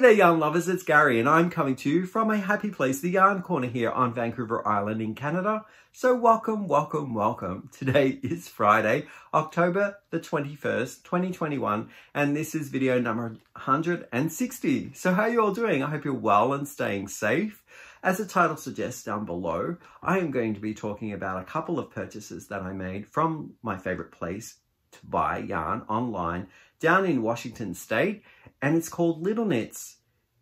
there yarn lovers, it's Gary and I'm coming to you from a happy place, the Yarn Corner here on Vancouver Island in Canada. So welcome, welcome, welcome. Today is Friday, October the 21st, 2021, and this is video number 160. So how are you all doing? I hope you're well and staying safe. As the title suggests down below, I am going to be talking about a couple of purchases that I made from my favorite place to buy yarn online down in Washington State, and it's called Little Knits.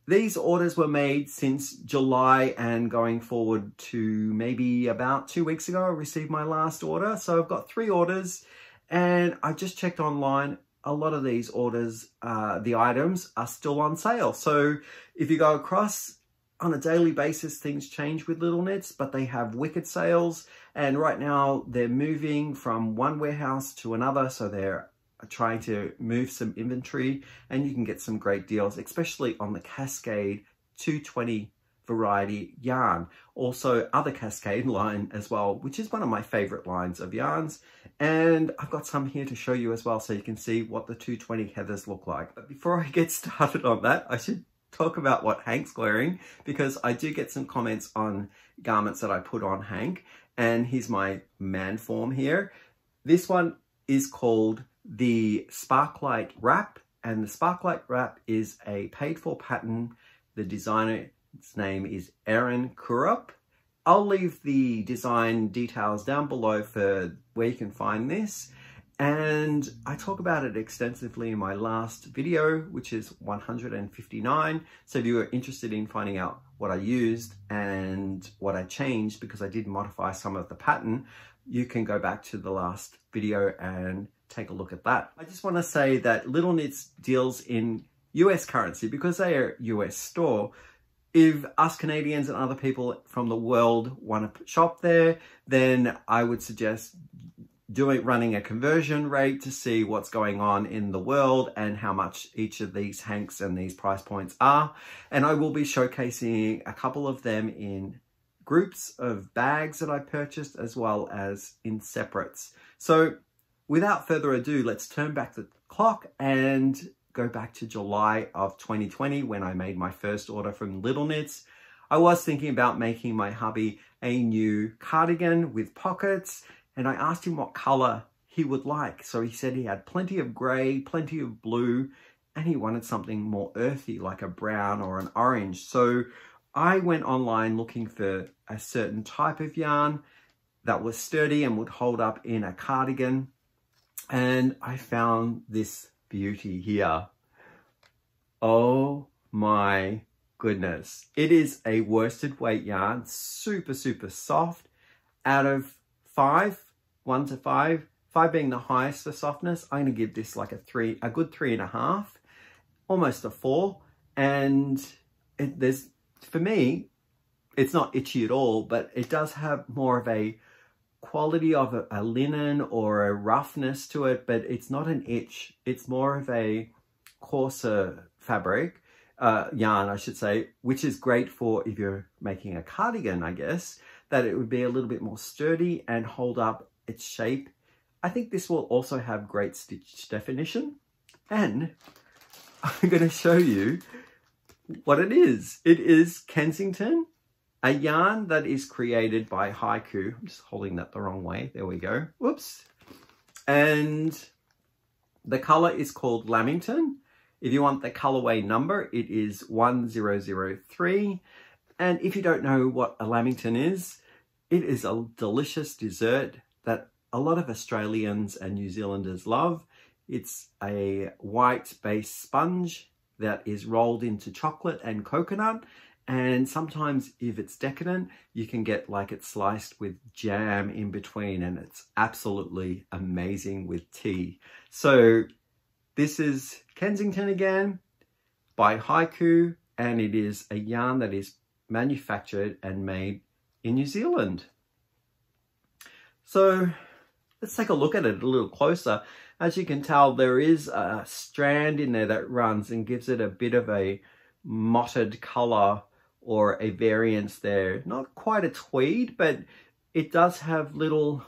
These orders were made since July and going forward to maybe about 2 weeks ago I received my last order. So I've got 3 orders and I just checked online. A lot of these orders, the items are still on sale. So if you go across on a daily basis, things change with Little Knits, but they have wicked sales. And right now they're moving from one warehouse to another. So they're trying to move some inventory and you can get some great deals, especially on the Cascade 220 variety yarn. Also other Cascade line as well, which is one of my favorite lines of yarns. And I've got some here to show you as well so you can see what the 220 heathers look like. But before I get started on that, I should talk about what Hank's wearing, because I do get some comments on garments that I put on Hank, and here's my man form here. This one is called the Sparklight Wrap, and the Sparklight Wrap is a paid for pattern. The designer's name is Erin Kurup. I'll leave the design details down below for where you can find this, and I talk about it extensively in my last video, which is 159. So if you are interested in finding out what I used and what I changed, because I did modify some of the pattern, you can go back to the last video and take a look at that. I just want to say that Little Knits deals in US currency because they are a US store. If us Canadians and other people from the world want to shop there, then I would suggest running a conversion rate to see what's going on in the world and how much each of these Hanks and these price points are. And I will be showcasing a couple of them in groups of bags that I purchased as well as in separates. So without further ado, let's turn back the clock and go back to July of 2020 when I made my first order from Little Knits. I was thinking about making my hubby a new cardigan with pockets, and I asked him what color he would like. So he said he had plenty of gray, plenty of blue, and he wanted something more earthy like a brown or an orange. So I went online looking for a certain type of yarn that was sturdy and would hold up in a cardigan. And I found this beauty here. Oh my goodness. It is a worsted weight yarn, super, super soft. Out of 5, 1 to 5, 5 being the highest for softness, I'm going to give this like a good 3.5, almost a 4. And for me, it's not itchy at all, but it does have more of a quality of a linen or a roughness to it, but it's not an itch. It's more of a coarser fabric, yarn I should say, which is great for if you're making a cardigan, I guess, that it would be a little bit more sturdy and hold up its shape. I think this will also have great stitch definition, and I'm going to show you what it is. It is Kensington, a yarn that is created by Haiku. I'm just holding that the wrong way. There we go. Whoops. And the color is called Lamington. If you want the colorway number, it is 1003. And if you don't know what a Lamington is, it is a delicious dessert that a lot of Australians and New Zealanders love. It's a white base sponge that is rolled into chocolate and coconut. And sometimes if it's decadent, you can get like it sliced with jam in between, and it's absolutely amazing with tea. So this is Kensington again by Haiku, and it is a yarn that is manufactured and made in New Zealand. So let's take a look at it a little closer. As you can tell, there is a strand in there that runs and gives it a bit of a mottled color or a variance there. Not quite a tweed, but it does have little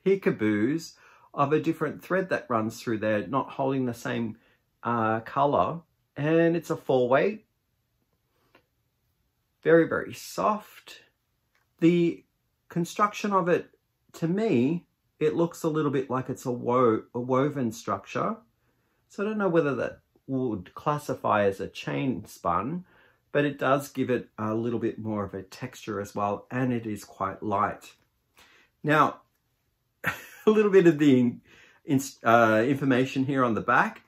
peekaboos of a different thread that runs through there, not holding the same color. And it's a 4 weight. Very, very soft. The construction of it, to me, it looks a little bit like it's a woven structure. So I don't know whether that would classify as a chain spun, but it does give it a little bit more of a texture as well, and it is quite light. Now, a little bit of the information here on the back.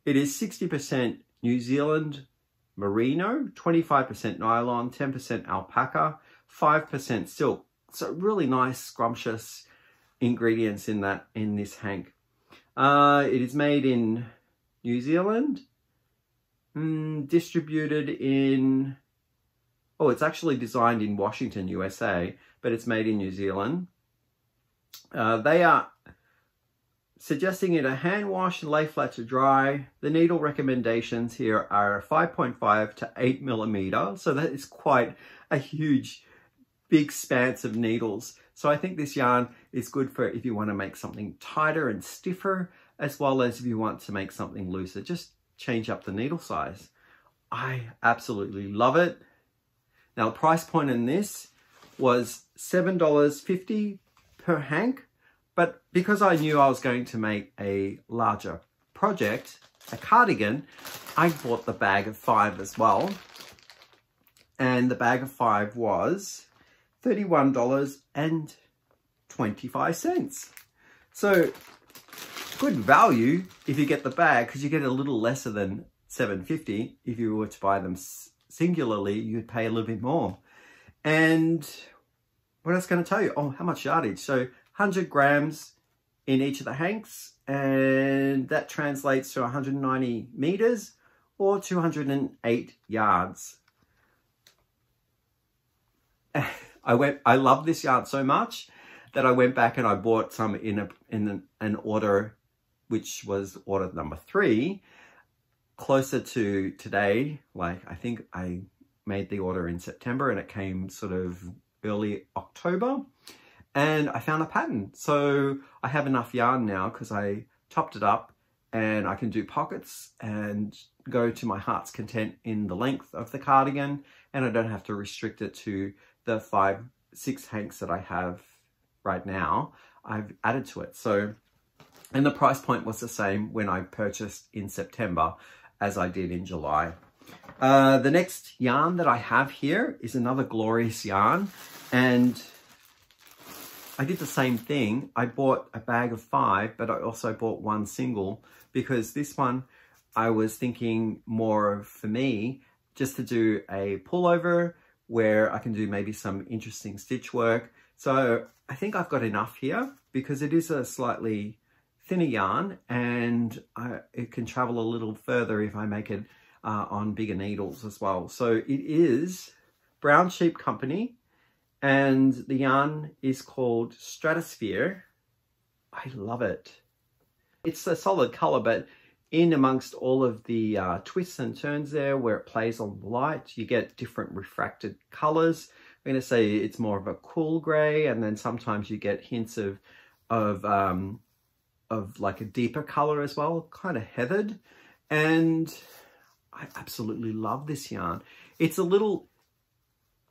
It is 60% New Zealand merino, 25% nylon, 10% alpaca, 5% silk. So really nice, scrumptious ingredients in this hank. It is made in New Zealand, distributed in, oh, it's actually designed in Washington, USA, but it's made in New Zealand. They are suggesting it a hand wash and lay flat to dry. The needle recommendations here are 5.5 to 8 millimeter. So that is quite a huge, big expanse of needles. So I think this yarn is good for if you want to make something tighter and stiffer, as well as if you want to make something looser. Just change up the needle size. I absolutely love it. Now the price point in this was $7.50 per hank. But because I knew I was going to make a larger project, a cardigan, I bought the bag of 5 as well. And the bag of 5 was $31.25. So good value if you get the bag, because you get a little lesser than $7.50. If you were to buy them singularly, you'd pay a little bit more. And what else going to tell you? Oh, how much yardage? So 100 grams in each of the hanks, and that translates to 190 meters or 208 yards. I love this yarn so much that I went back and I bought some in an order, which was order number 3, closer to today. Like, I think I made the order in September and it came sort of early October. And I found a pattern. So I have enough yarn now because I topped it up, and I can do pockets and go to my heart's content in the length of the cardigan, and I don't have to restrict it to the 5-6 hanks that I have right now. I've added to it. So, and the price point was the same when I purchased in September as I did in July. The next yarn that I have here is another glorious yarn, and I did the same thing. I bought a bag of 5, but I also bought one single, because this one I was thinking more of, for me, just to do a pullover where I can do maybe some interesting stitch work. So I think I've got enough here, because it is a slightly thinner yarn, and it can travel a little further if I make it on bigger needles as well. So it is Brown Sheep Company, and the yarn is called Stratosphere. I love it. It's a solid color, but in amongst all of the twists and turns there where it plays on the light, you get different refracted colors. I'm going to say it's more of a cool gray, and then sometimes you get hints of like a deeper color as well, kind of heathered. And I absolutely love this yarn. It's a little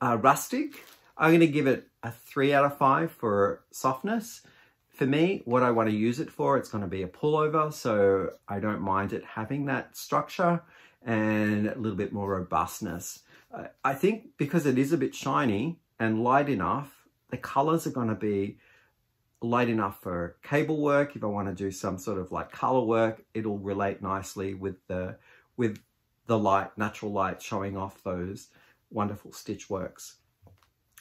rustic. I'm going to give it a 3 out of 5 for softness. For me, what I want to use it for, it's going to be a pullover, so I don't mind it having that structure and a little bit more robustness. I think because it is a bit shiny and light enough, the colors are going to be light enough for cable work. If I want to do some sort of like color work, it'll relate nicely with the light, natural light showing off those wonderful stitch works.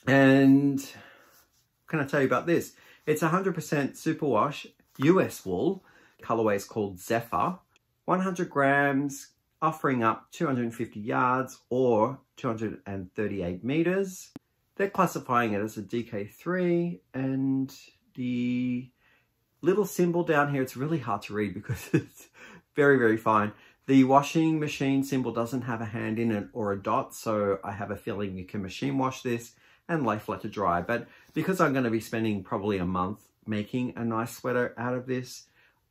And what can I tell you about this? It's 100% superwash US wool. Colorway is called Zephyr. 100 grams, offering up 250 yards or 238 meters. They're classifying it as a DK3, and the little symbol down here, it's really hard to read because it's very, very fine. The washing machine symbol doesn't have a hand in it or a dot, so I have a feeling you can machine wash this and lay flat to dry. But because I'm going to be spending probably a month making a nice sweater out of this,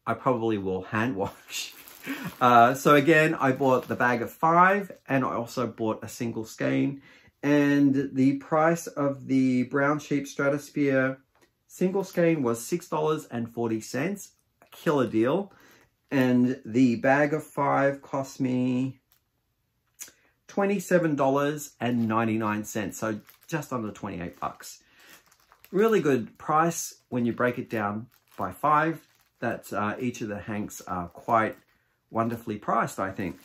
I probably will hand wash. So again, I bought the bag of 5, and I also bought a single skein And the price of the brown sheep stratosphere single skein was $6.40, a killer deal. And the bag of 5 cost me $27.99, so just under 28 bucks. Really good price when you break it down by 5. That each of the hanks are quite wonderfully priced, I think.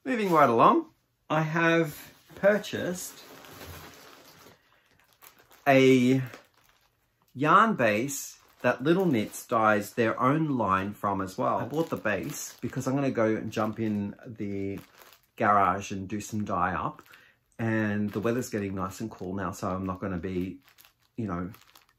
Moving right along, I have purchased a yarn base that Little Knits dyes their own line from as well. I bought the base because I'm going to go and jump in the garage and do some dye up. And the weather's getting nice and cool now, so I'm not going to be, you know,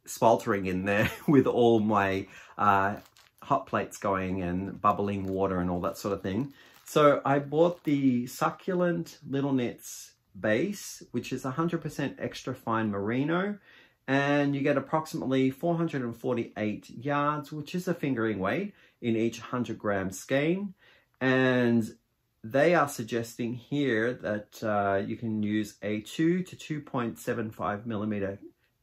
sweltering in there with all my hot plates going and bubbling water and all that sort of thing. So I bought the succulent Little Knits base, which is 100% extra fine merino, and you get approximately 448 yards, which is a fingering weight in each 100 gram skein. And they are suggesting here that you can use a 2 to 2.75 millimeter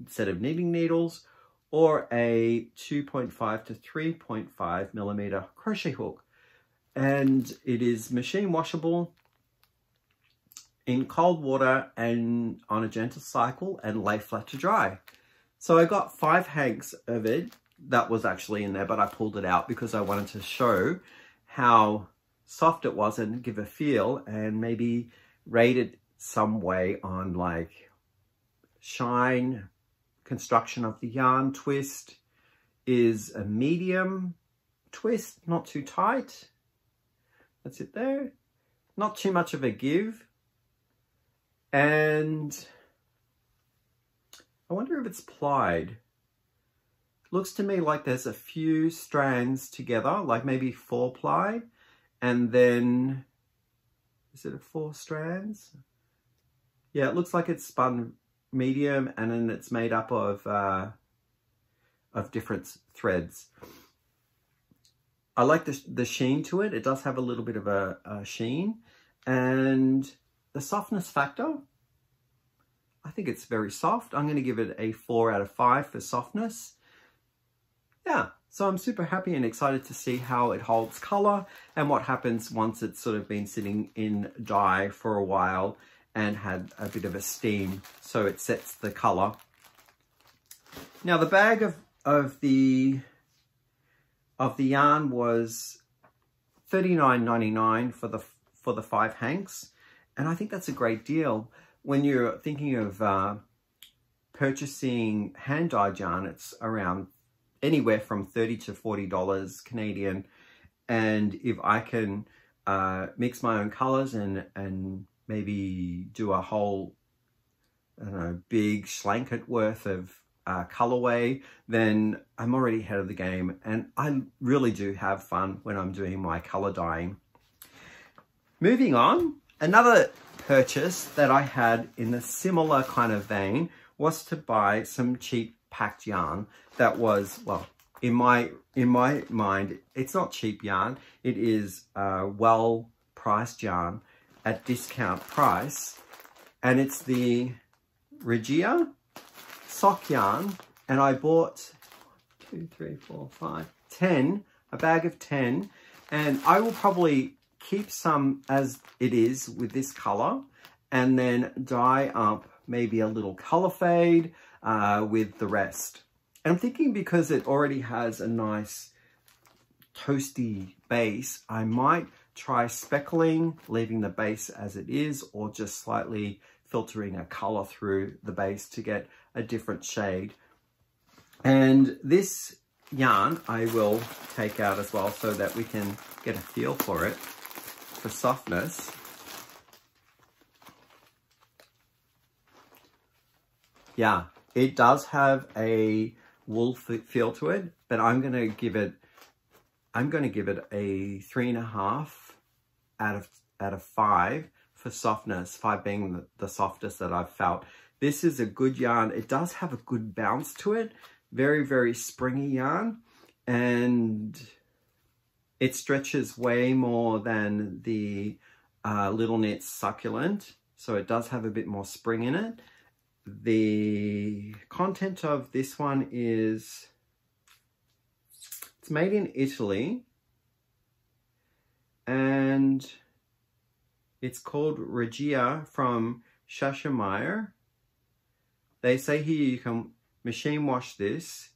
set of knitting needles or a 2.5 to 3.5 millimeter crochet hook. And it is machine washable in cold water and on a gentle cycle and lay flat to dry. So I got 5 hanks of it. That was actually in there, but I pulled it out because I wanted to show how soft it was and give a feel, and maybe rate it some way on like shine, construction of the yarn, twist is a medium twist, not too tight. That's it there. Not too much of a give. And I wonder if it's plied. Looks to me like there's a few strands together, like maybe 4 ply. And then, is it 4 strands? Yeah, it looks like it's spun medium, and then it's made up of different threads. I like the sheen to it. It does have a little bit of a sheen. And the softness factor, I think it's very soft. I'm going to give it a 4 out of 5 for softness. Yeah, so I'm super happy and excited to see how it holds color and what happens once it's sort of been sitting in dye for a while and had a bit of a steam, so it sets the color. Now the bag of the yarn was $39.99 for the 5 hanks, and I think that's a great deal. When you're thinking of purchasing hand-dyed yarn, it's around anywhere from $30 to $40 Canadian. And if I can mix my own colors and maybe do a whole, I don't know, big schlanket worth of colorway, then I'm already ahead of the game. And I really do have fun when I'm doing my color dyeing. Moving on, another purchase that I had in a similar kind of vein was to buy some cheap packed yarn that was, well, in my mind, it's not cheap yarn. It is well priced yarn at discount price, and it's the regia sock yarn. And I bought 2, 3, 4, 5, 10, a bag of 10, and I will probably keep some as it is with this color and then dye up maybe a little color fade with the rest. And I'm thinking because it already has a nice toasty base, I might try speckling, leaving the base as it is, or just slightly filtering a color through the base to get a different shade. And this yarn I will take out as well so that we can get a feel for it, for softness. Yeah, it does have a wool feel to it, but I'm going to give it a 3.5 out of 5 for softness, 5 being the softest that I've felt. This is a good yarn. It does have a good bounce to it. Very, very springy yarn, and it stretches way more than the Little Knits succulent. so it does have a bit more spring in it. The content of this one is, it's made in Italy, and it's called Regia from Supplier. They say here you can machine wash this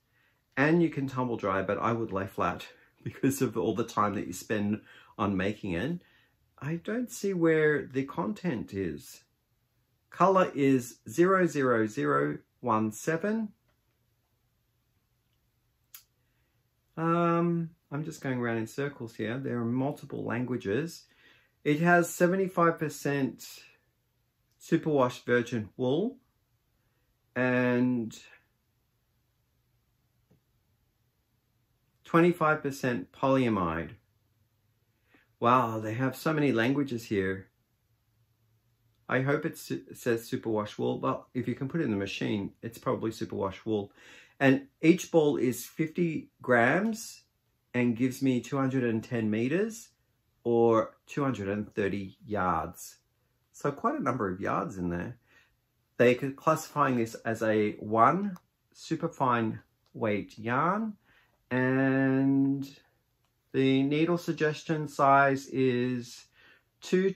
and you can tumble dry, but I would lay flat because of all the time that you spend on making it. I don't see where the content is. Color is 00017. I'm just going around in circles here. There are multiple languages. It has 75% superwash virgin wool and 25% polyamide. Wow, they have so many languages here. I hope it says superwash wool, but if you can put it in the machine, it's probably superwash wool. And each ball is 50 grams and gives me 210 meters or 230 yards. So quite a number of yards in there. They're classifying this as a 1 superfine weight yarn, and the needle suggestion size is 2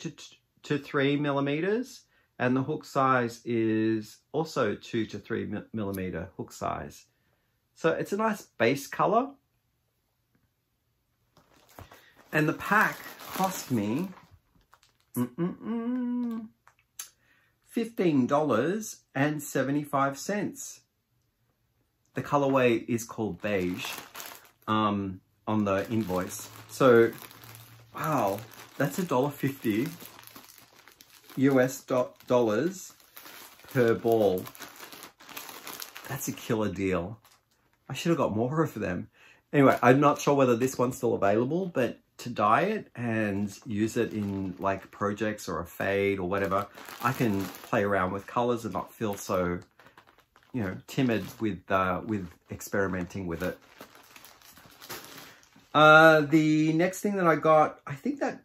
to 3 millimeters, and the hook size is also 2 to 3 millimeter hook size. So it's a nice base color. And the pack cost me $15.75. The colorway is called beige on the invoice. So, wow, that's $1.50 US dollars per ball. That's a killer deal. I should have got more of them. Anyway, I'm not sure whether this one's still available, but to dye it and use it in like projects or a fade or whatever, I can play around with colors and not feel so, you know, timid with experimenting with it. The next thing that I got, I think that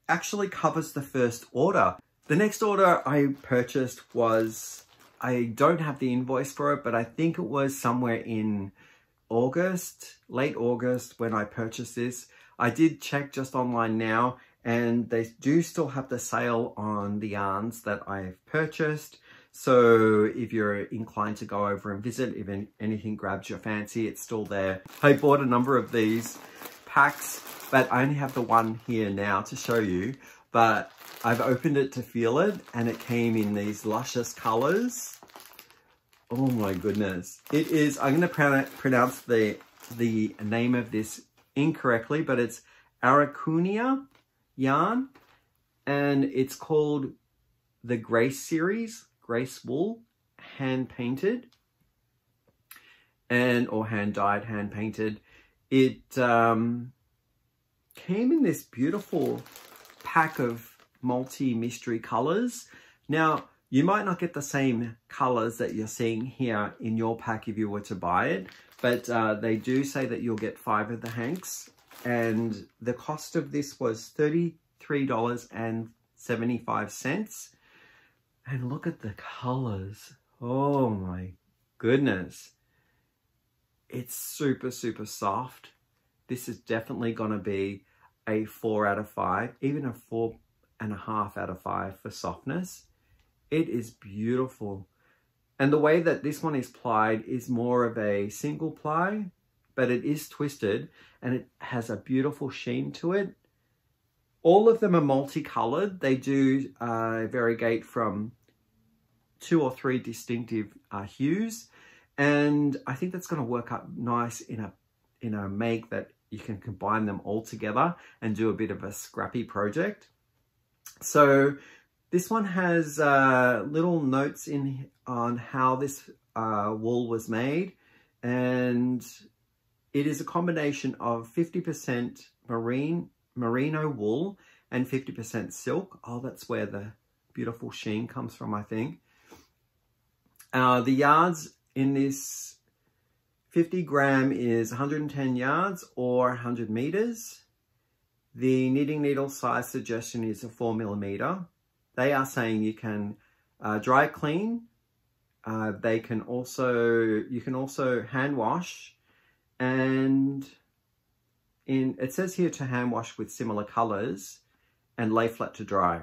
actually covers the first order. The next order I purchased was, I don't have the invoice for it, but I think it was somewhere in August, late August when I purchased this. I did check just online now, and they do still have the sale on the yarns that I've purchased. So if you're inclined to go over and visit, if anything grabs your fancy, it's still there. I bought a number of these packs, but I only have the one here now to show you. But I've opened it to feel it, and it came in these luscious colors. Oh my goodness. It is, I'm going to pronounce the name of this incorrectly, but it's Haiku yarn, and it's called the Grace series, Grace wool, hand painted, or hand dyed, hand painted. It came in this beautiful pack of multi-mystery colors. Now, you might not get the same colors that you're seeing here in your pack if you were to buy it, but they do say that you'll get 5 of the hanks, and the cost of this was $33.75. And look at the colors. Oh my goodness. It's super, super soft. This is definitely going to be a 4 out of 5, even a 4.5 out of 5 for softness. It is beautiful. And the way that this one is plied is more of a single ply, but it is twisted and it has a beautiful sheen to it. All of them are multicolored. They do variegate from 2 or 3 distinctive hues. And I think that's going to work out nice in a make that you can combine them all together and do a bit of a scrappy project. So this one has little notes on how this wool was made, and it is a combination of 50% merino wool and 50% silk. Oh, that's where the beautiful sheen comes from, I think. The yards in this 50 gram is 110 yards or 100 meters. The knitting needle size suggestion is a 4 millimeter. they are saying you can dry clean. You can also hand wash, and it says here to hand wash with similar colors and lay flat to dry,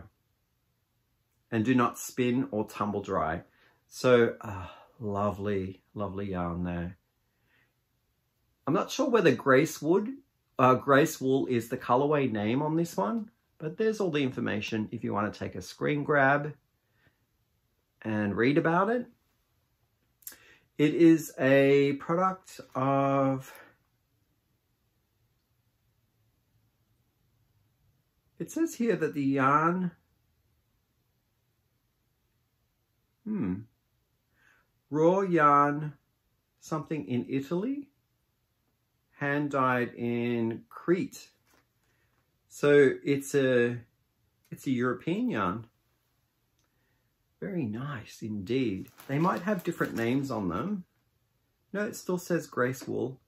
and do not spin or tumble dry. So lovely, lovely yarn there. I'm not sure whether Grace Wool is the colorway name on this one, but there's all the information if you want to take a screen grab and read about it. It is a product of, it says here that the yarn, raw yarn, something in Italy, hand dyed in Crete. So it's a European yarn. Very nice indeed. They might have different names on them. No, it still says Grace Wool.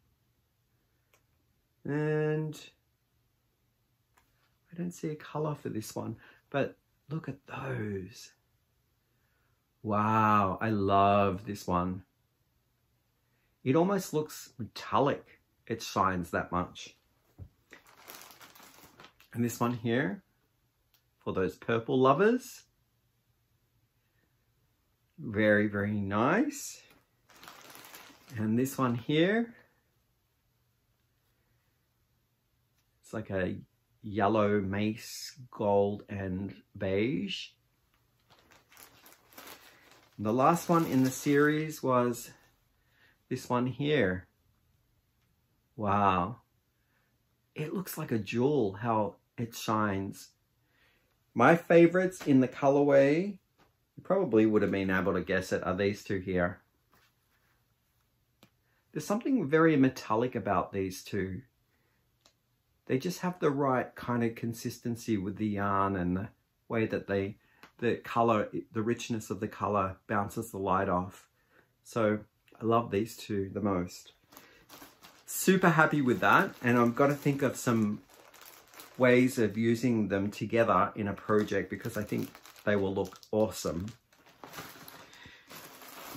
And I don't see a color for this one, but look at those. Wow, I love this one. It almost looks metallic. It shines that much. And this one here, for those purple lovers. Very, very nice. And this one here, it's like a yellow mace, gold and beige. And the last one in the series was this one here. Wow. It looks like a jewel, how it shines. My favorites in the colorway, you probably would have been able to guess it, are these two here. There's something very metallic about these two. They just have the right kind of consistency with the yarn, and the way that the color, the richness of the color bounces the light off. So I love these two the most. Super happy with that, and I've got to think of some ways of using them together in a project because I think they will look awesome.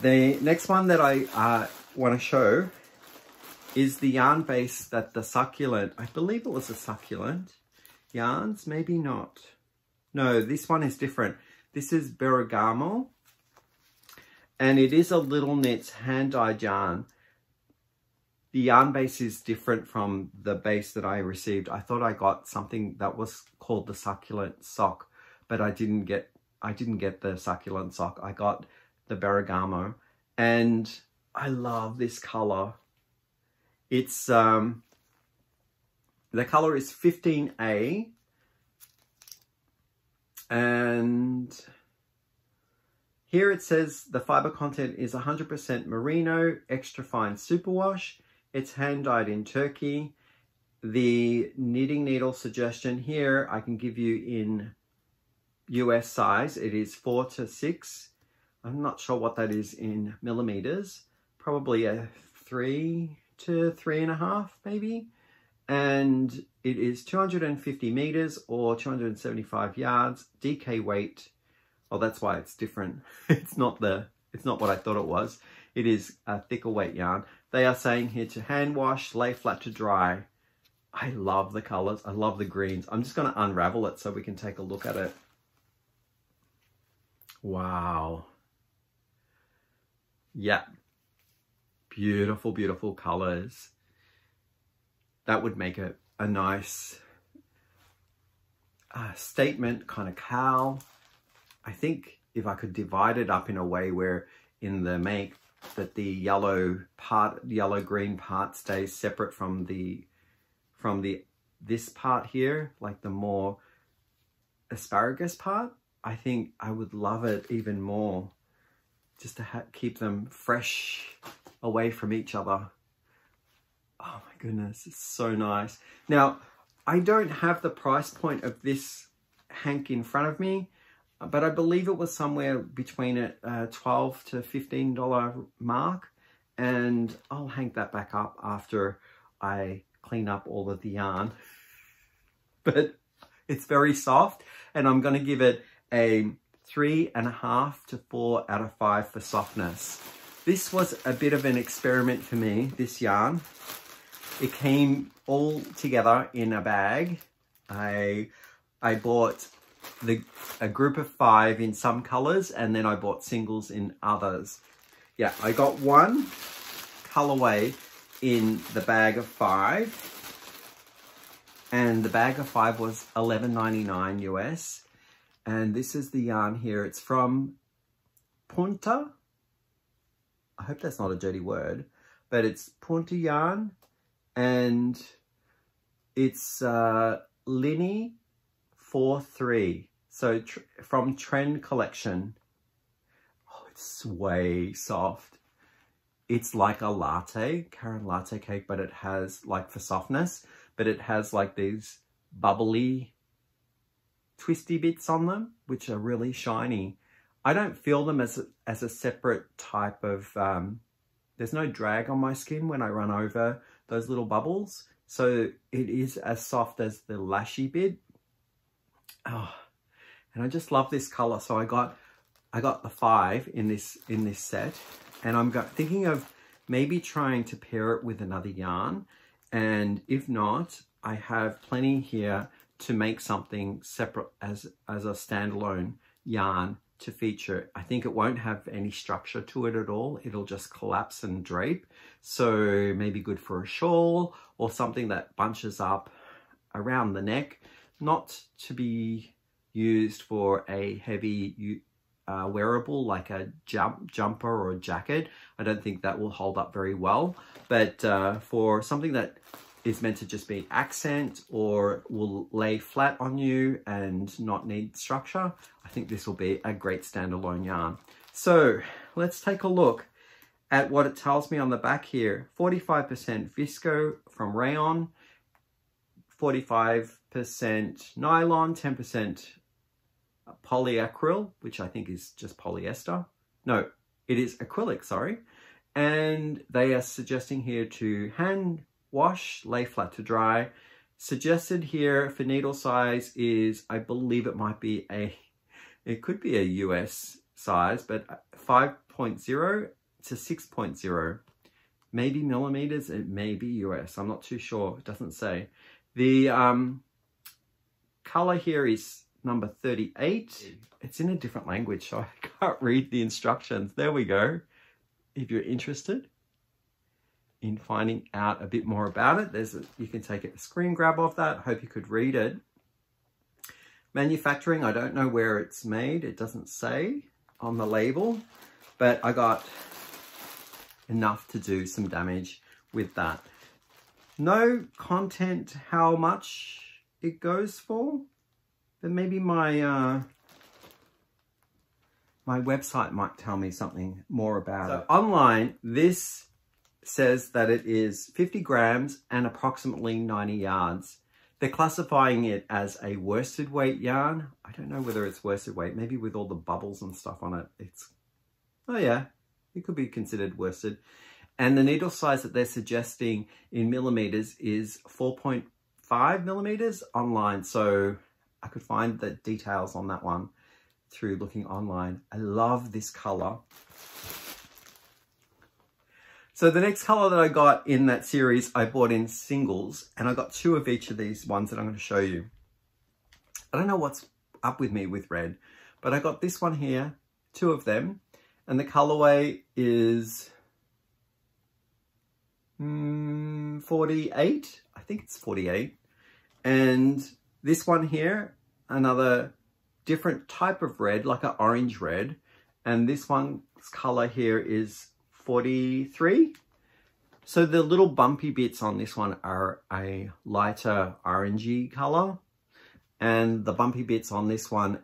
The next one that I want to show is the yarn base that the succulent, I believe it was a succulent yarns, maybe not. No, this one is different. This is Barragamo, and it is a little knits hand-dyed yarn. The yarn base is different from the base that I received. I thought I got something that was called the succulent sock, but I didn't get the succulent sock. I got the Barragamo, and I love this color. It's the color is 15A, and here it says the fiber content is 100% merino, extra fine superwash. It's hand dyed in Turkey. The knitting needle suggestion here I can give you in US size. It is 4 to 6. I'm not sure what that is in millimeters. Probably a 3 to 3.5 maybe. And it is 250 meters or 275 yards. DK weight. Oh, that's why it's different. It's not what I thought it was. It is a thicker weight yarn. They are saying here to hand wash, lay flat to dry. I love the colors. I love the greens. I'm just going to unravel it so we can take a look at it. Wow. Yeah. Beautiful, beautiful colors. That would make it a nice statement kind of cowl. I think if I could divide it up in a way where in the make that the yellow green part stays separate from this part here, like the more asparagus part, I think I would love it even more, just to keep them fresh away from each other. Oh my goodness, it's so nice. Now, I don't have the price point of this hank in front of me, but I believe it was somewhere between a $12 to $15 mark, and I'll hang that back up after I clean up all of the yarn. But it's very soft, and I'm going to give it a 3.5 to 4 out of 5 for softness. This was a bit of an experiment for me, this yarn. It came all together in a bag. I bought a group of 5 in some colors, and then I bought singles in others. Yeah, I got one colorway in the bag of 5, and the bag of 5 was $11.99 US. And this is the yarn here. It's from Punto. I hope that's not a dirty word, but it's Punto yarn, and it's Linny 4-3. So from Trend Collection. Oh, it's way soft. It's like a latte, Karen latte cake, but it has, like for softness, but it has like these bubbly, twisty bits on them, which are really shiny. I don't feel them as a separate type of, there's no drag on my skin when I run over those little bubbles. So it is as soft as the lashy bit. Oh, and I just love this color. So I got the 5 in this set, and I'm thinking of maybe trying to pair it with another yarn. And if not, I have plenty here to make something separate as a standalone yarn to feature. I think it won't have any structure to it at all. It'll just collapse and drape. So maybe good for a shawl or something that bunches up around the neck, not to be used for a heavy wearable like a jumper or a jacket. I don't think that will hold up very well, but for something that is meant to just be accent or will lay flat on you and not need structure, I think this will be a great standalone yarn. So let's take a look at what it tells me on the back here. 45% visco from rayon, 45% nylon, 10% polyacryl, which I think is just polyester. No, it is acrylic, sorry. And they are suggesting here to hand wash, lay flat to dry. Suggested here for needle size is, I believe it might be it could be a US size, but 5.0 to 6.0. Maybe millimeters, it may be US. I'm not too sure, it doesn't say. The color here is number 38. It's in a different language, so I can't read the instructions. There we go. If you're interested in finding out a bit more about it, you can take a screen grab of that. Hope you could read it. Manufacturing, I don't know where it's made. It doesn't say on the label, but I got enough to do some damage with that. No content how much it goes for, but maybe my my website might tell me something more about it. Online, this says that it is 50 grams and approximately 90 yards. They're classifying it as a worsted weight yarn. I don't know whether it's worsted weight, maybe with all the bubbles and stuff on it. Oh yeah, it could be considered worsted. And the needle size that they're suggesting in millimeters is 4.5 millimeters online. So I could find the details on that one through looking online. I love this color. So the next color that I got in that series, I bought in singles, and I got 2 of each of these ones that I'm going to show you. I don't know what's up with me with red, but I got this one here, 2 of them, and the colorway is 48. I think it's 48. And this one here, another different type of red, like an orange red. And this one's color here is 43. So the little bumpy bits on this one are a lighter orangey color, and the bumpy bits on this one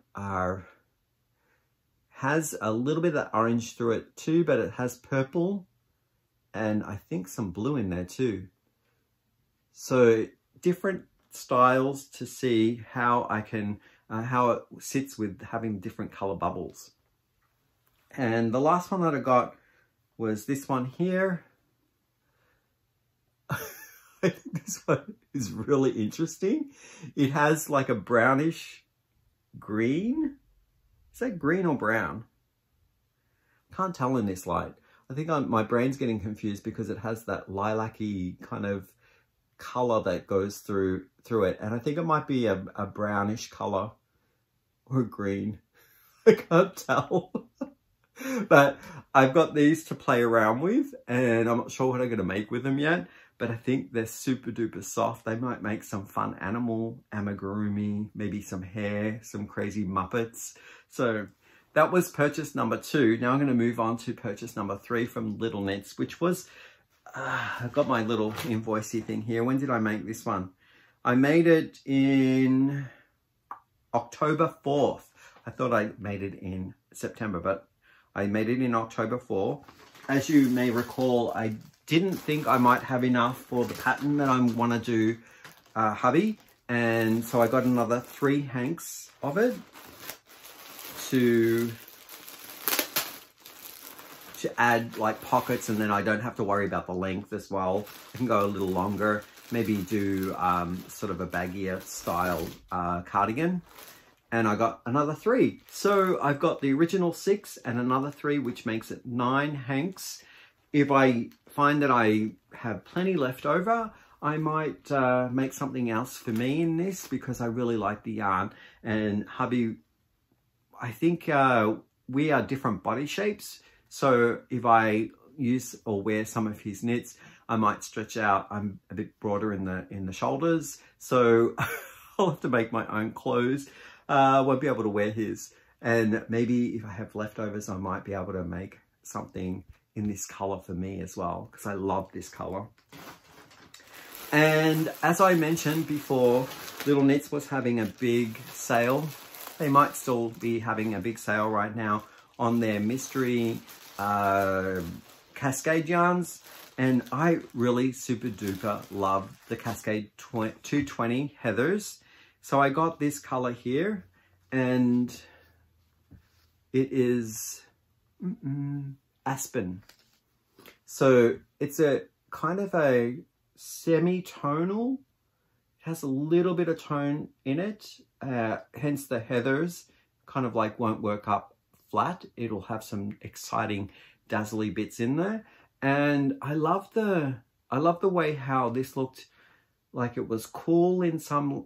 has a little bit of orange through it too, but it has purple and I think some blue in there too. So different styles to see how I can how it sits with having different color bubbles. And the last one that I got was this one here. I think this one is really interesting. It has like a brownish green Is that green or brown? Can't tell in this light. I think my brain's getting confused because it has that lilac-y kind of color that goes through it. And I think it might be a brownish color or green. I can't tell. But I've got these to play around with, and I'm not sure what I'm going to make with them yet. But I think they're super duper soft. They might make some fun animal, amigurumi, maybe some hair, some crazy Muppets. So that was purchase number 2. Now I'm going to move on to purchase number 3 from Little Knits, which was, I've got my little invoicey thing here. When did I make this one? I made it in October 4th. I thought I made it in September, but I made it in October 4. As you may recall, I didn't think I might have enough for the pattern that I want to do hubby. And so I got another 3 hanks of it to add like pockets, and then I don't have to worry about the length as well. I can go a little longer, maybe do sort of a baggier style cardigan. And I got another 3. So I've got the original 6 and another 3, which makes it 9 hanks. If I find that I have plenty left over, I might make something else for me in this, because I really like the yarn. And hubby, I think we are different body shapes. So if I use or wear some of his knits, I might stretch out. I'm a bit broader in the shoulders. So I'll have to make my own clothes. Won't be able to wear his. And maybe if I have leftovers, I might be able to make something in this color for me as well, because I love this color. And as I mentioned before, Little Knits was having a big sale. They might still be having a big sale right now on their mystery Cascade yarns. And I really super duper love the Cascade 220 Heathers. So I got this color here, and it is Aspen. So it's a kind of a semi-tonal. It has a little bit of tone in it, hence the heathers kind of like won't work up flat. It'll have some exciting dazzly bits in there. And I love the way how this looked. Like it was cool in some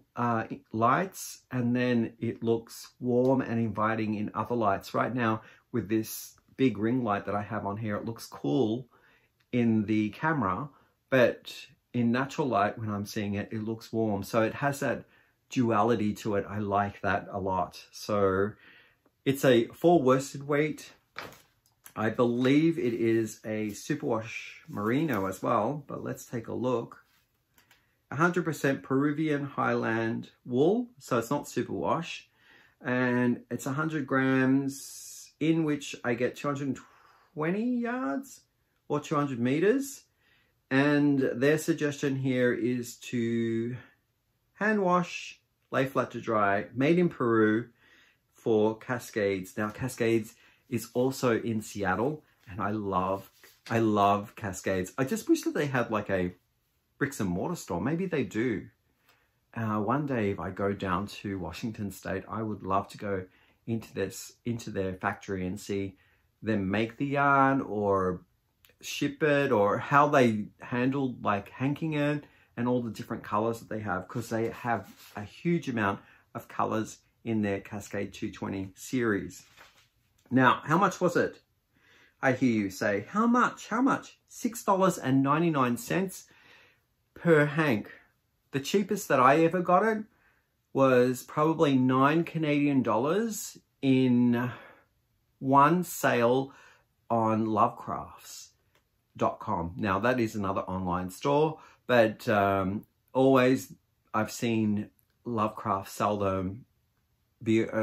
lights, and then it looks warm and inviting in other lights. Right now with this big ring light that I have on here, it looks cool in the camera, but in natural light when I'm seeing it, it looks warm. So it has that duality to it. I like that a lot. So it's a 4 worsted weight. I believe it is a superwash merino as well, but let's take a look. 100% Peruvian highland wool, so it's not superwash, and it's 100 grams, in which I get 220 yards or 200 meters. And their suggestion here is to hand wash, lay flat to dry, made in Peru for Cascades. Now Cascades is also in Seattle, and I love Cascades. I just wish that they had like a bricks and mortar store. Maybe they do. One day if I go down to Washington State, I would love to go into their factory and see them make the yarn or ship it, or how they handle like hanking it and all the different colors that they have, because they have a huge amount of colors in their Cascade 220 series. Now, how much was it? I hear you say, how much? How much? $6.99 per hank. The cheapest that I ever got it was probably $9 Canadian in one sale on lovecrafts.com. Now that is another online store, but always I've seen Lovecraft sell them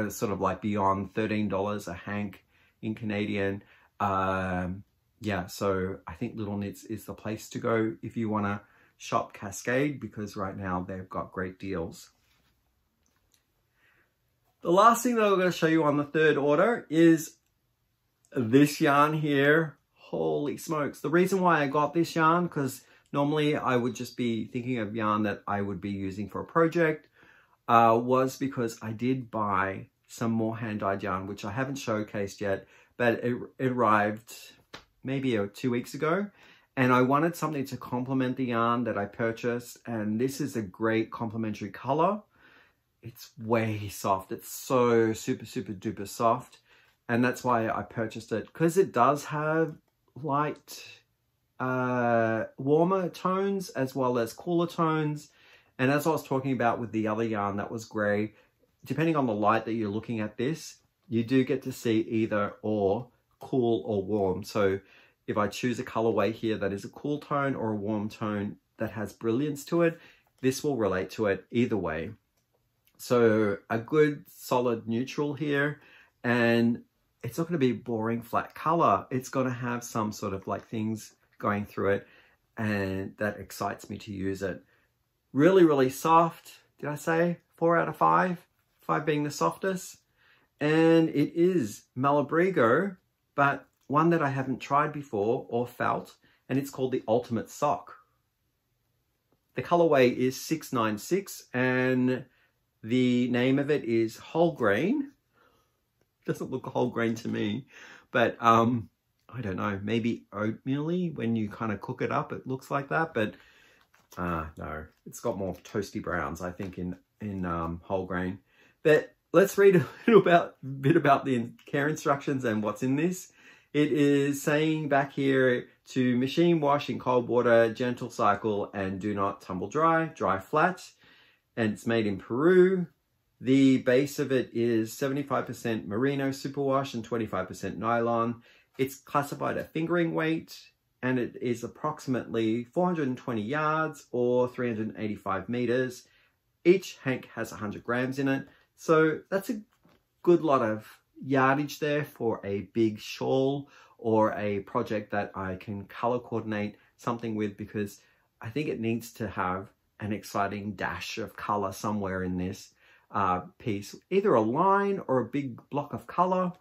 sort of like beyond $13 a hank in Canadian. Yeah, so I think Little Knits is the place to go if you want to shop Cascade, because right now they've got great deals. The last thing that I'm going to show you on the third order is this yarn here. Holy smokes. The reason why I got this yarn, because normally I would just be thinking of yarn that I would be using for a project, was because I did buy some more hand-dyed yarn, which I haven't showcased yet, but it arrived maybe 2 weeks ago. And I wanted something to complement the yarn that I purchased. And this is a great complementary color. It's way soft. It's so super, super duper soft. And that's why I purchased it, because it does have light, warmer tones as well as cooler tones. And as I was talking about with the other yarn that was gray, depending on the light that you're looking at this, you do get to see either or, cool or warm. So if I choose a colorway here that is a cool tone or a warm tone that has brilliance to it, this will relate to it either way. So a good solid neutral here, and it's not going to be boring flat color. It's going to have some sort of like things going through it, and that excites me to use it. Really, really soft. Did I say 4 out of 5? 5 being the softest. And it is Malabrigo, but one that I haven't tried before or felt, and it's called the Ultimate Sock. The colorway is 696, and the name of it is whole grain. Doesn't look whole grain to me, but I don't know, maybe oatmeal-y when you kind of cook it up, it looks like that, but no, it's got more toasty browns, I think, in whole grain. But let's read a bit about the care instructions and what's in this. It is saying back here to machine wash in cold water, gentle cycle, and do not tumble dry, dry flat. And it's made in Peru. The base of it is 75% merino superwash and 25% nylon. It's classified at fingering weight, and it is approximately 420 yards or 385 meters. Each hank has 100 grams in it. So that's a good lot of yardage there for a big shawl or a project that I can color coordinate something with, because I think it needs to have an exciting dash of color somewhere in this piece. Either a line or a big block of color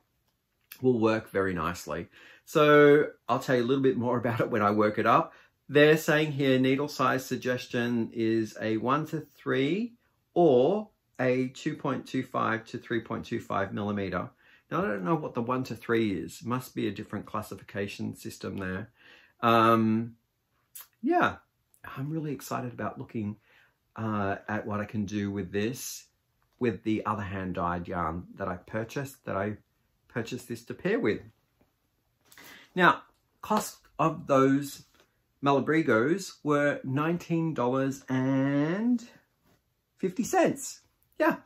will work very nicely. So I'll tell you a little bit more about it when I work it up. They're saying here needle size suggestion is a 1-3 or a 2.25 to 3.25 millimeter. Now, I don't know what the 1-3 is. Must be a different classification system there. Yeah, I'm really excited about looking at what I can do with this, with the other hand-dyed yarn that I purchased this to pair with. Now, cost of those Malabrigos were $19.50. Yeah.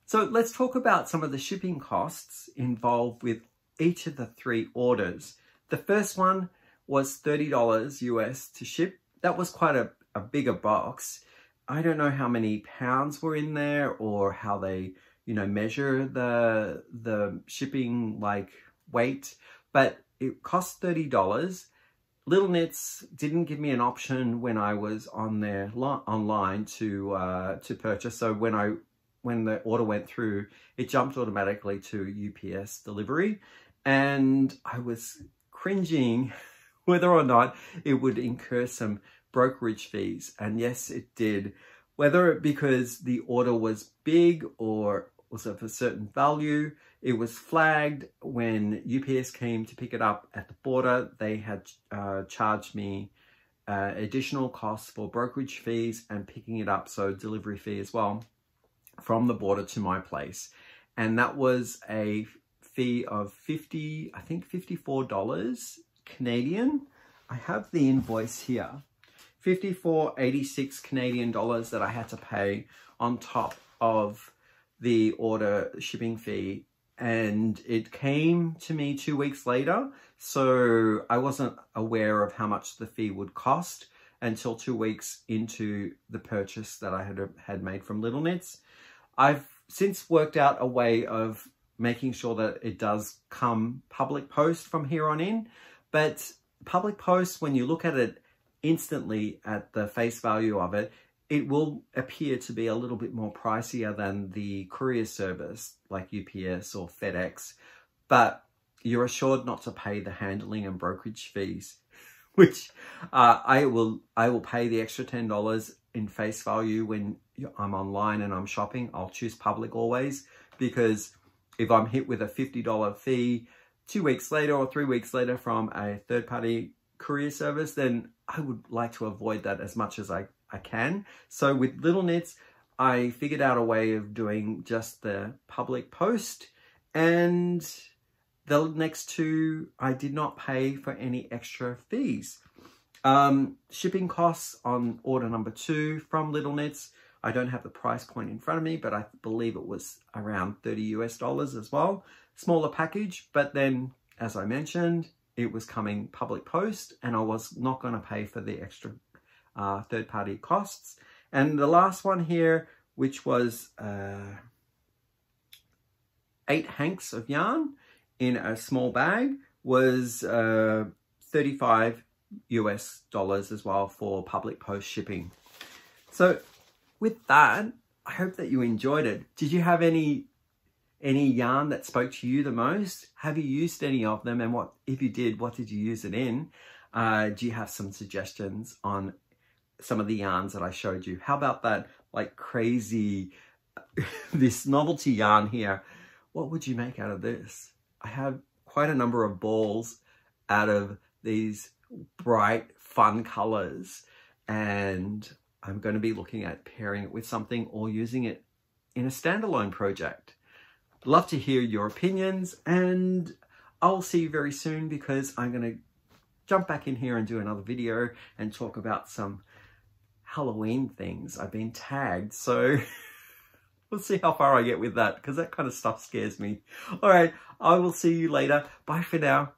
So let's talk about some of the shipping costs involved with each of the 3 orders. The first one was $30 US to ship. That was quite a bigger box. I don't know how many pounds were in there or how they, measure the shipping like weight, but it cost $30. Little Knits didn't give me an option when I was on there online to purchase. So when the order went through, it jumped automatically to UPS delivery, and I was cringing whether or not it would incur some brokerage fees. And yes, it did. Whether because the order was big or was of a certain value, it was flagged when UPS came to pick it up at the border. They had charged me additional costs for brokerage fees and picking it up, so delivery fee as well, from the border to my place. And that was a fee of $54 Canadian. I have the invoice here. $54.86 Canadian dollars that I had to pay on top of the order shipping fee. And it came to me 2 weeks later. So I wasn't aware of how much the fee would cost until 2 weeks into the purchase that I had made from Little Knits. I've since worked out a way of making sure that it does come public post from here on in. But public post, when you look at it instantly at the face value of it, it will appear to be a little bit more pricier than the courier service like UPS or FedEx, but you're assured not to pay the handling and brokerage fees, which I will pay the extra $10 in face value when I'm online and I'm shopping. I'll choose public always, because if I'm hit with a $50 fee 2 weeks later or 3 weeks later from a third-party courier service, then I would like to avoid that as much as I can. So with Little Knits, I figured out a way of doing just the public post, and the next two, I did not pay for any extra fees. Shipping costs on order number 2 from Little Knits, I don't have the price point in front of me, but I believe it was around $30 as well. Smaller package, but then, as I mentioned, it was coming public post, and I was not going to pay for the extra third-party costs. And the last one here, which was 8 hanks of yarn in a small bag, was $35 as well for public post shipping. So with that, I hope that you enjoyed it. Did you have any yarn that spoke to you the most? Have you used any of them? And what, if you did, what did you use it in? Do you have some suggestions on some of the yarns that I showed you? How about that, like crazy, this novelty yarn here? What would you make out of this? I have quite a number of balls out of these bright, fun colors, and I'm going to be looking at pairing it with something or using it in a standalone project. Love to hear your opinions, and I'll see you very soon, because I'm going to jump back in here and do another video and talk about some Halloween things. I've been tagged, so we'll see how far I get with that, because that kind of stuff scares me. All right, I will see you later. Bye for now.